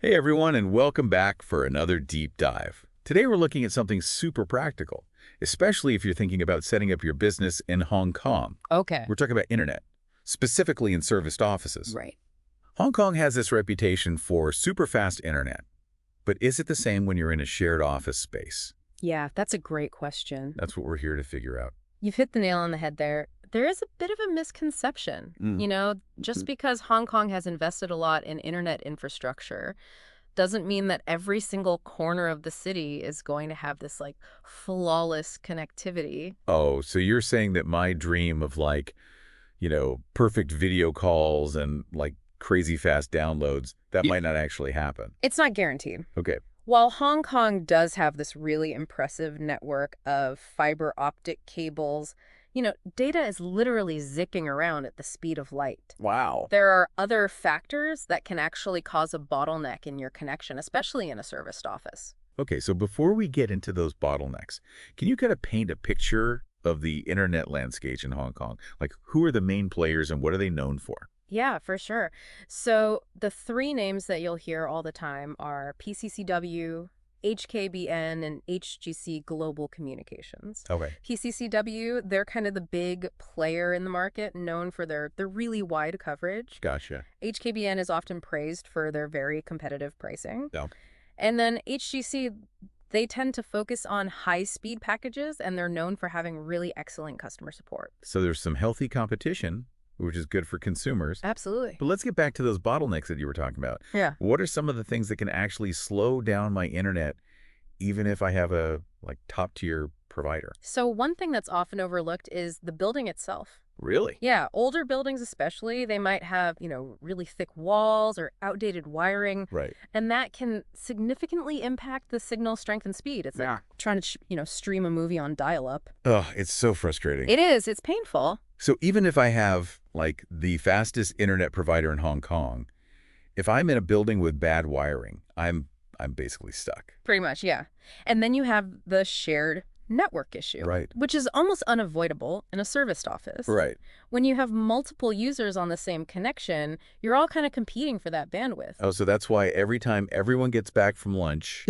Hey everyone, and welcome back for another deep dive. Today we're looking at something super practical, especially if you're thinking about setting up your business in Hong Kong. Okay. We're talking about internet, specifically in serviced offices. Right. Hong Kong has this reputation for super fast internet, but is it the same when you're in a shared office space? Yeah, that's a great question. That's what we're here to figure out. You've hit the nail on the head there. There is a bit of a misconception. Mm. Just because Hong Kong has invested a lot in internet infrastructure doesn't mean that every single corner of the city is going to have this like flawless connectivity. Oh, so you're saying that my dream of perfect video calls and crazy fast downloads, that might not actually happen. It's not guaranteed. Okay. While Hong Kong does have this really impressive network of fiber optic cables, data is literally zipping around at the speed of light. Wow. There are other factors that can actually cause a bottleneck in your connection, especially in a serviced office. Okay, so before we get into those bottlenecks, can you kind of paint a picture of the internet landscape in Hong Kong? Like, who are the main players and what are they known for? Yeah, for sure. So the three names that you'll hear all the time are PCCW, HKBN, and HGC Global Communications. Okay. PCCW, they're kind of the big player in the market, known for their really wide coverage. Gotcha. HKBN is often praised for their very competitive pricing. Yeah. And then HGC, they tend to focus on high-speed packages, and they're known for having really excellent customer support. So there's some healthy competition, which is good for consumers. Absolutely. But let's get back to those bottlenecks that you were talking about. Yeah. What are some of the things that can actually slow down my internet, even if I have a top-tier provider? So one thing that's often overlooked is the building itself. Really? Yeah, older buildings especially, they might have, really thick walls or outdated wiring, Right. and that can significantly impact the signal strength and speed. It's like trying to, stream a movie on dial-up. Oh, it's so frustrating. It is. It's painful. So even if I have the fastest internet provider in Hong Kong, if I'm in a building with bad wiring, I'm basically stuck. Pretty much, yeah. And then you have the shared network issue, Right. which is almost unavoidable in a serviced office. Right. When you have multiple users on the same connection, you're all kind of competing for that bandwidth. Oh, so that's why every time everyone gets back from lunch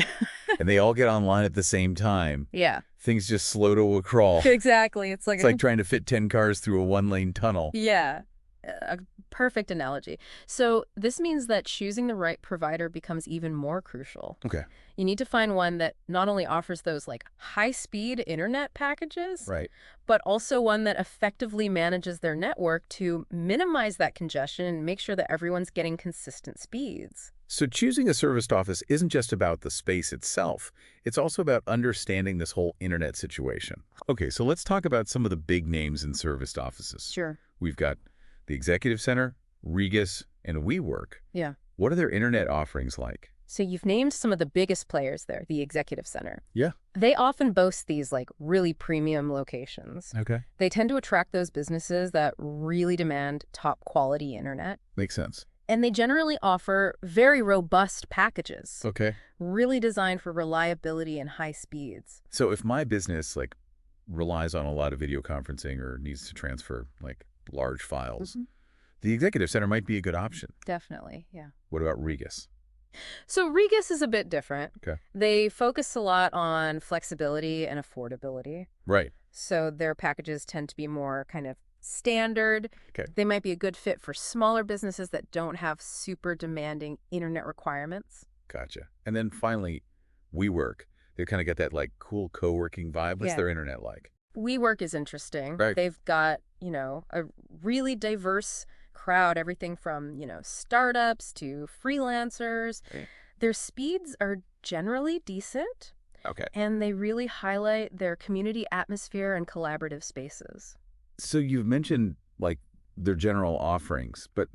and they all get online at the same time, Yeah, things just slow to a crawl. exactly. It's like It's like trying to fit 10 cars through a one-lane tunnel. yeah, a perfect analogy. So this means that choosing the right provider becomes even more crucial. Okay. You need to find one that not only offers those high-speed internet packages, Right. but also one that effectively manages their network to minimize that congestion and make sure that everyone's getting consistent speeds. So choosing a serviced office isn't just about the space itself. It's also about understanding this whole internet situation. Okay, so let's talk about some of the big names in serviced offices. Sure. We've got the Executive Center, Regus, and WeWork. Yeah. What are their internet offerings like? So you've named some of the biggest players there, the Executive Center. Yeah. They often boast these really premium locations. Okay. They tend to attract those businesses that really demand top quality internet. Makes sense. And they generally offer very robust packages, Okay. really designed for reliability and high speeds. So if my business relies on a lot of video conferencing or needs to transfer large files, the Executive Center might be a good option. Definitely, yeah. What about Regus? So Regus is a bit different. Okay. They focus a lot on flexibility and affordability. Right. So their packages tend to be more kind of standard. Okay. They might be a good fit for smaller businesses that don't have super demanding internet requirements. Gotcha. And then finally, WeWork. They kind of get that cool co-working vibe. What's Yeah. their internet like? WeWork is interesting. Right. They've got, a really diverse crowd, everything from, startups to freelancers. Okay. Their speeds are generally decent, Okay. and they really highlight their community atmosphere and collaborative spaces. So you've mentioned their general offerings, but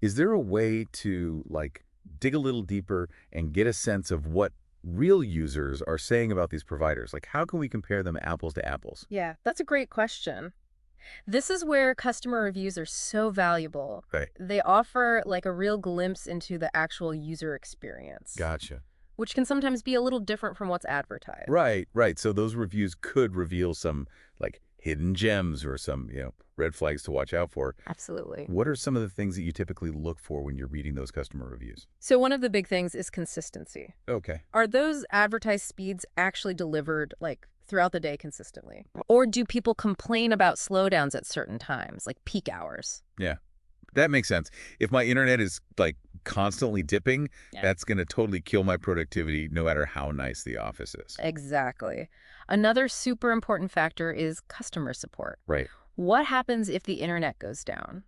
is there a way to dig a little deeper and get a sense of what real users are saying about these providers? How can we compare them apples to apples? Yeah, that's a great question. This is where customer reviews are so valuable. Right. They offer a real glimpse into the actual user experience, Gotcha. which can sometimes be a little different from what's advertised. Right, right. So those reviews could reveal some hidden gems or some, red flags to watch out for. Absolutely. What are some of the things that you typically look for when you're reading those customer reviews? So one of the big things is consistency. Okay. Are those advertised speeds actually delivered like throughout the day consistently? Or do people complain about slowdowns at certain times, like peak hours? Yeah. That makes sense. If my internet is like constantly dipping, Yeah. that's going to totally kill my productivity no matter how nice the office is. Exactly. Another super important factor is customer support. Right. What happens if the internet goes down?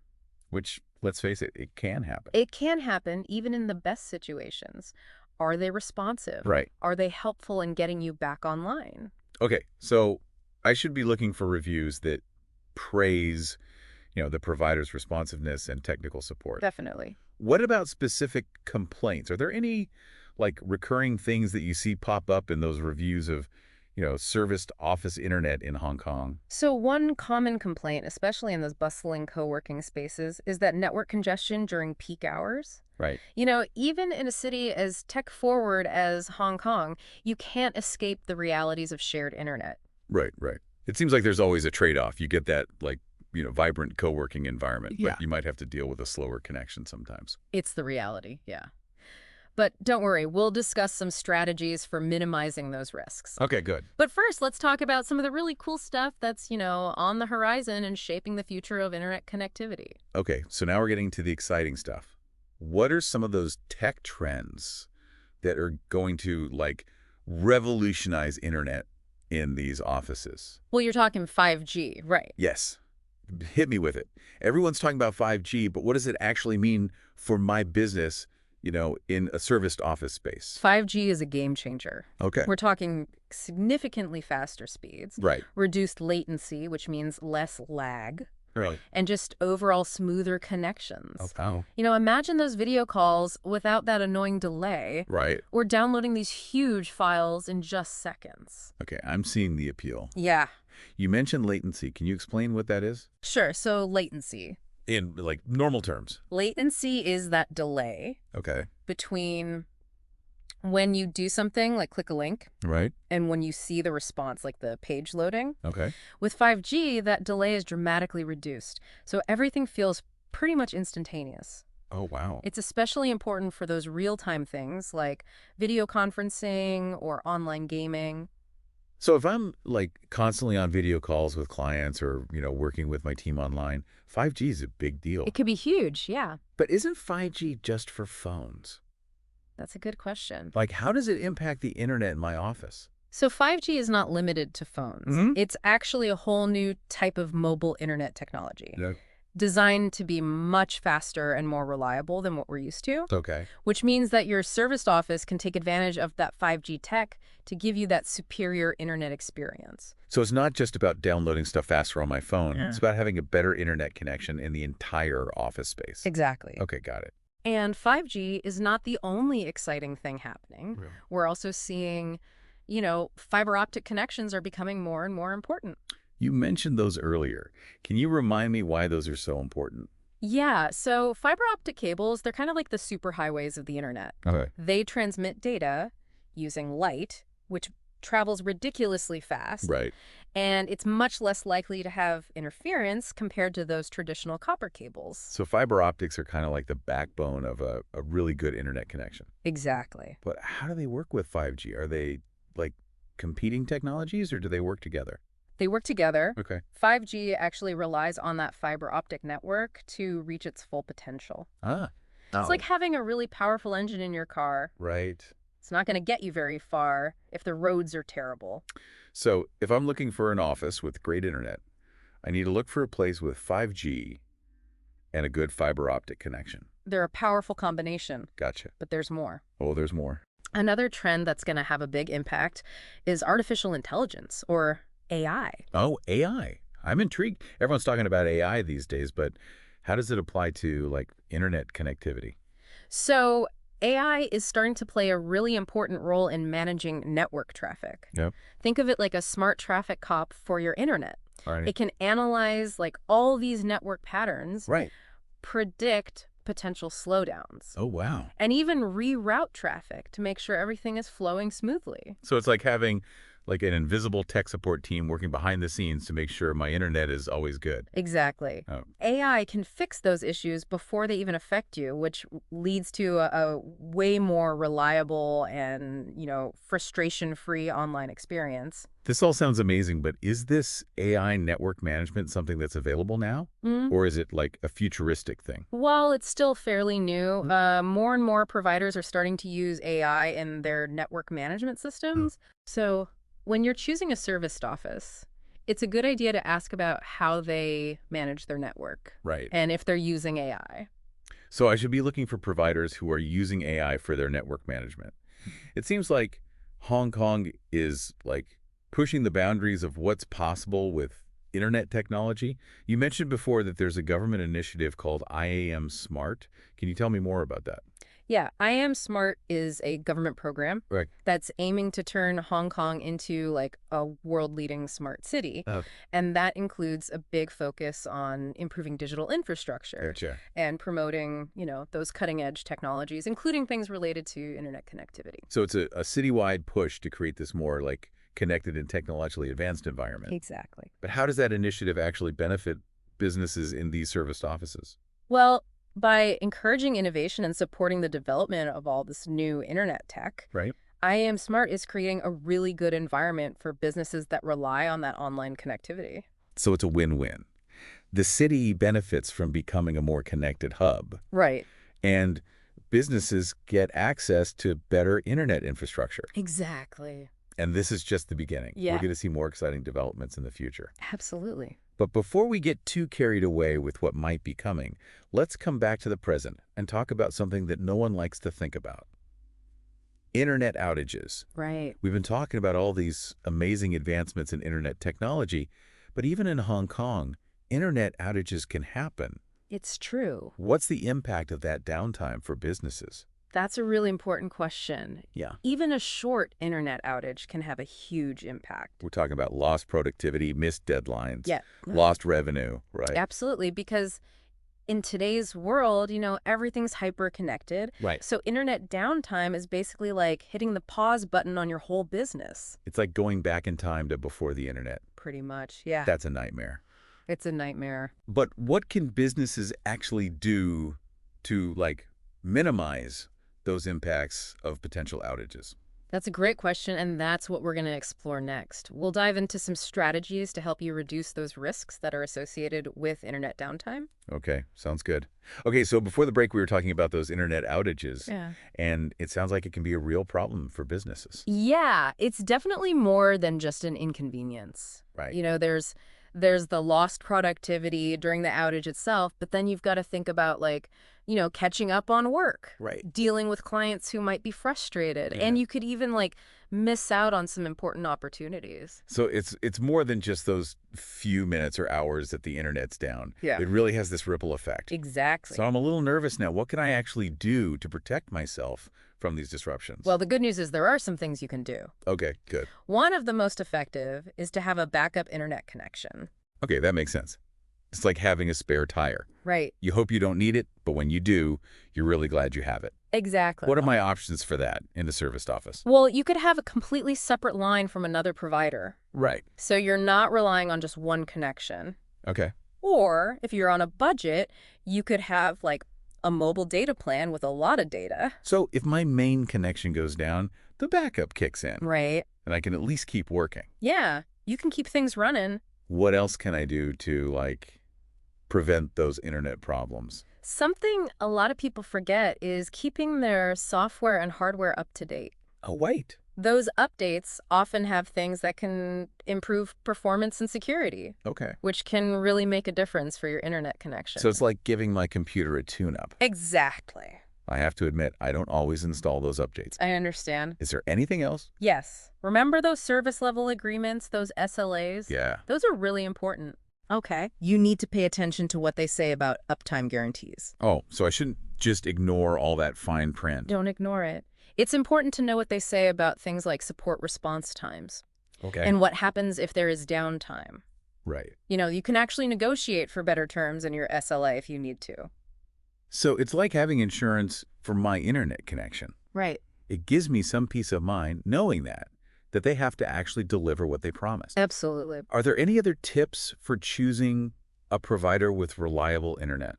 Which, let's face it, it can happen. It can happen even in the best situations. Are they responsive? Right. Are they helpful in getting you back online? Okay. So I should be looking for reviews that praise, the provider's responsiveness and technical support. Definitely. What about specific complaints? Are there any like recurring things that you see pop up in those reviews of, serviced office internet in Hong Kong? So one common complaint, especially in those bustling co-working spaces, is that network congestion during peak hours. Right. Even in a city as tech-forward as Hong Kong, you can't escape the realities of shared internet. Right, right. It seems like there's always a trade-off. You get that like, vibrant co-working environment, Yeah. but you might have to deal with a slower connection sometimes. It's the reality, yeah. But don't worry, we'll discuss some strategies for minimizing those risks. Okay, good. But first, let's talk about some of the really cool stuff that's, on the horizon and shaping the future of internet connectivity. Okay, so now we're getting to the exciting stuff. What are some of those tech trends that are going to like revolutionize internet in these offices? Well, you're talking 5G, right? Yes. Hit me with it. Everyone's talking about 5G, but what does it actually mean for my business, in a serviced office space? 5G is a game changer. Okay. We're talking significantly faster speeds, Right. reduced latency, which means less lag, Right. and just overall smoother connections. Oh, wow. Imagine those video calls without that annoying delay, Right. or downloading these huge files in just seconds. Okay, I'm seeing the appeal. Yeah, You mentioned latency. Can you explain what that is? sure. So latency. In like normal terms. Latency is that delay Okay. between when you do something, like click a link, Right. and when you see the response, like the page loading. Okay. With 5G, that delay is dramatically reduced, so everything feels pretty much instantaneous. Oh, wow. It's especially important for those real-time things like video conferencing or online gaming. So if I'm like constantly on video calls with clients or, working with my team online, 5G is a big deal. It could be huge, yeah. But isn't 5G just for phones? That's a good question. Like, how does it impact the internet in my office? So 5G is not limited to phones. Mhm. It's actually a whole new type of mobile internet technology, Yeah. designed to be much faster and more reliable than what we're used to, Okay. which means that your serviced office can take advantage of that 5G tech to give you that superior internet experience. So it's not just about downloading stuff faster on my phone. Yeah. It's about having a better internet connection in the entire office space. Exactly. Okay, got it. And 5G is not the only exciting thing happening. Really? We're also seeing, fiber optic connections are becoming more and more important. You mentioned those earlier. Can you remind me why those are so important? Yeah, so fiber optic cables, they're kind of like the superhighways of the internet. Okay. They transmit data using light, which travels ridiculously fast, Right. and it's much less likely to have interference compared to those traditional copper cables. So fiber optics are kind of like the backbone of a really good internet connection. Exactly. But how do they work with 5G? Are they like competing technologies or do they work together? They work together. Okay. 5G actually relies on that fiber optic network to reach its full potential. Ah. It's like having a really powerful engine in your car. Right. It's not going to get you very far if the roads are terrible. So if I'm looking for an office with great internet, I need to look for a place with 5G and a good fiber optic connection. They're a powerful combination, Gotcha. but there's more. Oh, there's more. Another trend that's going to have a big impact is artificial intelligence, or AI. Oh, AI. I'm intrigued. Everyone's talking about AI these days, but how does it apply to like internet connectivity? So AI is starting to play a really important role in managing network traffic. Yep. Think of it like a smart traffic cop for your internet. All right. It can analyze like all these network patterns, Right. predict potential slowdowns, Oh, wow. and even reroute traffic to make sure everything is flowing smoothly. So it's like having Like an invisible tech support team working behind the scenes to make sure my internet is always good. Exactly. Oh, AI can fix those issues before they even affect you, which leads to a way more reliable and, frustration-free online experience. this all sounds amazing, but is this AI network management something that's available now? Or is it like a futuristic thing? While it's still fairly new, more and more providers are starting to use AI in their network management systems. So when you're choosing a serviced office, it's a good idea to ask about how they manage their network Right. and if they're using AI. So I should be looking for providers who are using AI for their network management. It seems like Hong Kong is like pushing the boundaries of what's possible with internet technology. You mentioned before that there's a government initiative called IAM Smart. Can you tell me more about that? Yeah, IAM Smart is a government program Right. that's aiming to turn Hong Kong into like a world-leading smart city. Oh, And that includes a big focus on improving digital infrastructure gotcha. and promoting, those cutting-edge technologies, including things related to internet connectivity. So it's a citywide push to create this more like connected and technologically advanced environment. Exactly. But how does that initiative actually benefit businesses in these serviced offices? Well, by encouraging innovation and supporting the development of all this new internet tech, Right. IAM Smart is creating a really good environment for businesses that rely on that online connectivity. So it's a win-win. The city benefits from becoming a more connected hub, Right. and businesses get access to better internet infrastructure. Exactly. And this is just the beginning. Yeah. We're going to see more exciting developments in the future. Absolutely. But before we get too carried away with what might be coming, let's come back to the present and talk about something that no one likes to think about. Internet outages. Right. We've been talking about all these amazing advancements in internet technology, but even in Hong Kong, internet outages can happen. It's true. What's the impact of that downtime for businesses? That's a really important question. Yeah. Even a short internet outage can have a huge impact. We're talking about lost productivity, missed deadlines, Yeah. lost revenue, right? Absolutely, because in today's world, everything's hyper-connected. Right. So internet downtime is basically like hitting the pause button on your whole business. It's like going back in time to before the internet. Pretty much, yeah. That's a nightmare. It's a nightmare. But what can businesses actually do to, like, minimize those impacts of potential outages? That's a great question, and that's what we're going to explore next. We'll dive into some strategies to help you reduce those risks that are associated with internet downtime. Okay, sounds good. Okay, so before the break, we were talking about those internet outages, Yeah. and it sounds like it can be a real problem for businesses. Yeah, it's definitely more than just an inconvenience. Right. There's the lost productivity during the outage itself, but then you've got to think about catching up on work, Right. dealing with clients who might be frustrated, Yeah. and you could even miss out on some important opportunities. So it's more than just those few minutes or hours that the internet's down. Yeah. It really has this ripple effect. Exactly. So I'm a little nervous now. What can I actually do to protect myself from these disruptions? Well, the good news is there are some things you can do. Okay, good. One of the most effective is to have a backup internet connection. Okay, that makes sense. It's like having a spare tire. Right. You hope you don't need it, but when you do, you're really glad you have it. Exactly. What are my options for that in the serviced office? Well, you could have a completely separate line from another provider, Right. so you're not relying on just one connection. Okay. Or if you're on a budget, you could have a mobile data plan with a lot of data. So if my main connection goes down, the backup kicks in, Right. and I can at least keep working. Yeah, you can keep things running. What else can I do to, like, prevent those internet problems? Something a lot of people forget is keeping their software and hardware up to date. Oh, wait. Those updates often have things that can improve performance and security, Okay. which can really make a difference for your internet connection. So it's like giving my computer a tune-up. Exactly. I have to admit, I don't always install those updates. I understand. Is there anything else? Yes. Remember those service level agreements, those SLAs? Yeah. Those are really important. Okay. You need to pay attention to what they say about uptime guarantees. Oh, so I shouldn't just ignore all that fine print. Don't ignore it. It's important to know what they say about things like support response times Okay. and what happens if there is downtime. Right. You can actually negotiate for better terms in your SLA if you need to. So it's like having insurance for my internet connection. Right. It gives me some peace of mind knowing that. that they have to actually deliver what they promised. Absolutely. Are there any other tips for choosing a provider with reliable internet?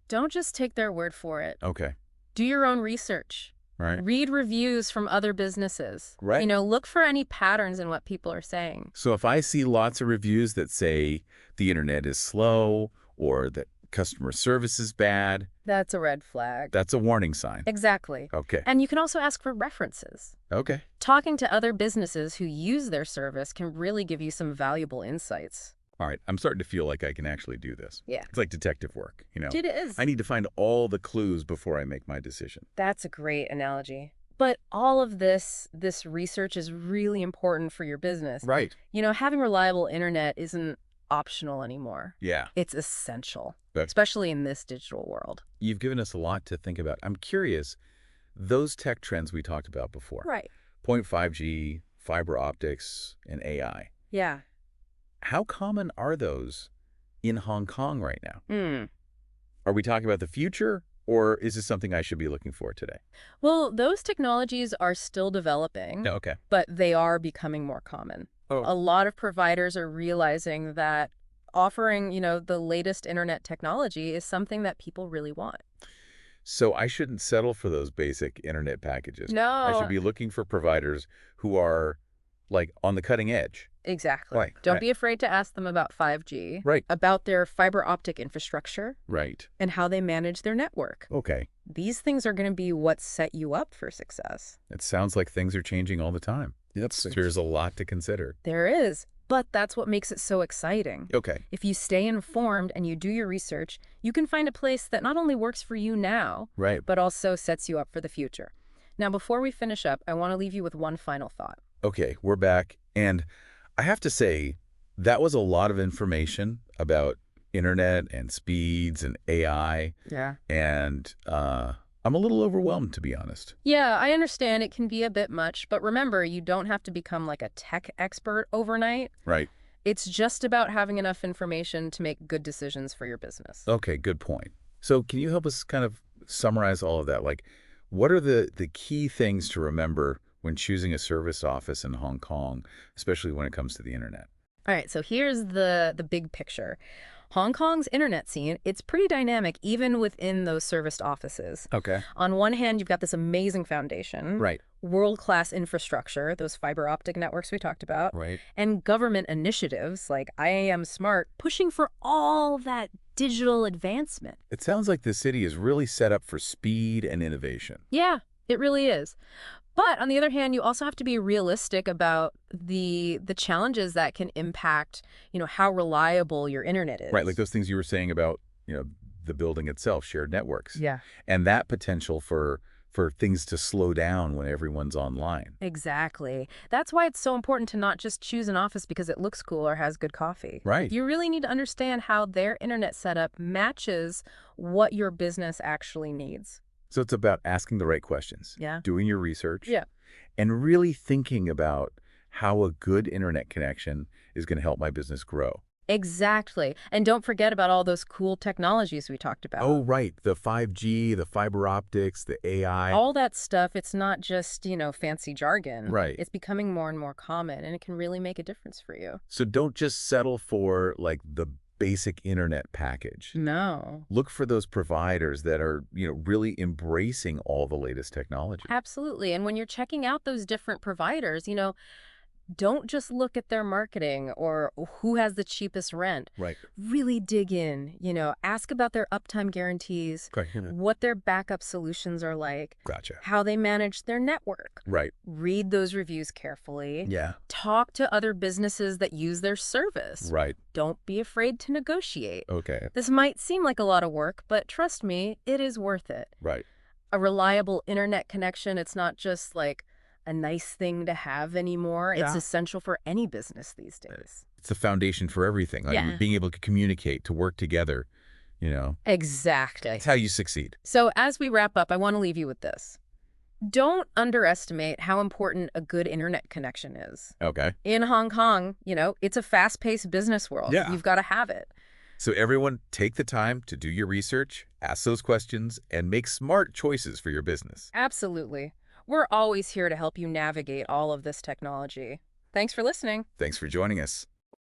Don't just take their word for it. Okay. Do your own research. Right. Read reviews from other businesses. Right. Look for any patterns in what people are saying. So if I see lots of reviews that say the internet is slow or that customer service is bad, That's a red flag. that's a warning sign. Exactly. Okay. And you can also ask for references. Okay. Talking to other businesses who use their service can really give you some valuable insights. All right. I'm starting to feel like I can actually do this. Yeah. It's like detective work, It is. I need to find all the clues before I make my decision. That's a great analogy. But all of this research is really important for your business. Right. Having reliable internet isn't optional anymore. Yeah. It's essential, But especially in this digital world. you've given us a lot to think about. I'm curious, those tech trends we talked about before, Right. 0.5G, fiber optics, and AI, Yeah. how common are those in Hong Kong right now? Hmm. Are we talking about the future, or is this something I should be looking for today? Well, those technologies are still developing, Okay. but they are becoming more common. Oh. A lot of providers are realizing that offering, the latest internet technology is something that people really want. So I shouldn't settle for those basic internet packages. No. I should be looking for providers who are, like, on the cutting edge. Exactly. Right, Don't right. be afraid to ask them about 5G, Right. about their fiber optic infrastructure, Right. and how they manage their network. Okay. These things are going to be what set you up for success. It sounds like things are changing all the time. There's a lot to consider. There is, but that's what makes it so exciting. Okay. If you stay informed and you do your research, you can find a place that not only works for you now, Right. but also sets you up for the future. Now, before we finish up, I want to leave you with one final thought. Okay, we're back. And I have to say, that was a lot of information about internet and speeds and AI. Yeah. And I'm a little overwhelmed, to be honest. Yeah, I understand it can be a bit much, but remember, you don't have to become like a tech expert overnight. Right. It's just about having enough information to make good decisions for your business. Okay, good point. So can you help us kind of summarize all of that? Like, what are the key things to remember when choosing a service office in Hong Kong, especially when it comes to the internet? All right, so here's the big picture. Hong Kong's internet scene, it's pretty dynamic even within those serviced offices. Okay. On one hand, you've got this amazing foundation, Right. world-class infrastructure, those fiber optic networks we talked about, Right. and government initiatives like IAM Smart pushing for all that digital advancement. It sounds like the city is really set up for speed and innovation. Yeah, it really is. But on the other hand, you also have to be realistic about the challenges that can impact, how reliable your internet is. Right, like those things you were saying about, the building itself, shared networks. Yeah. And that potential for things to slow down when everyone's online. Exactly. That's why it's so important to not just choose an office because it looks cool or has good coffee. Right. You really need to understand how their internet setup matches what your business actually needs. So it's about asking the right questions. Yeah. Doing your research. Yeah. And really thinking about how a good internet connection is going to help my business grow. Exactly. And don't forget about all those cool technologies we talked about. Oh, right. The 5G, the fiber optics, the AI. All that stuff, it's not just, fancy jargon. Right. It's becoming more and more common, and it can really make a difference for you. So don't just settle for, like, the basic internet package. No. Look for those providers that are, really embracing all the latest technology. Absolutely. And when you're checking out those different providers, don't just look at their marketing or who has the cheapest rent. Right. Really dig in, ask about their uptime guarantees, Okay. what their backup solutions are like, Gotcha. how they manage their network. Right. Read those reviews carefully. Yeah. Talk to other businesses that use their service. Right. Don't be afraid to negotiate. Okay. This might seem like a lot of work, but trust me, it is worth it. Right. A reliable internet connection, it's not just like a nice thing to have anymore. It's Yeah. essential for any business these days. It's the foundation for everything. Like Yeah. being able to communicate, to work together, Exactly. It's how you succeed. So as we wrap up, I want to leave you with this. Don't underestimate how important a good internet connection is. Okay. In Hong Kong, it's a fast-paced business world. Yeah. You've got to have it. So everyone, take the time to do your research, ask those questions, and make smart choices for your business. Absolutely. We're always here to help you navigate all of this technology. Thanks for listening. Thanks for joining us.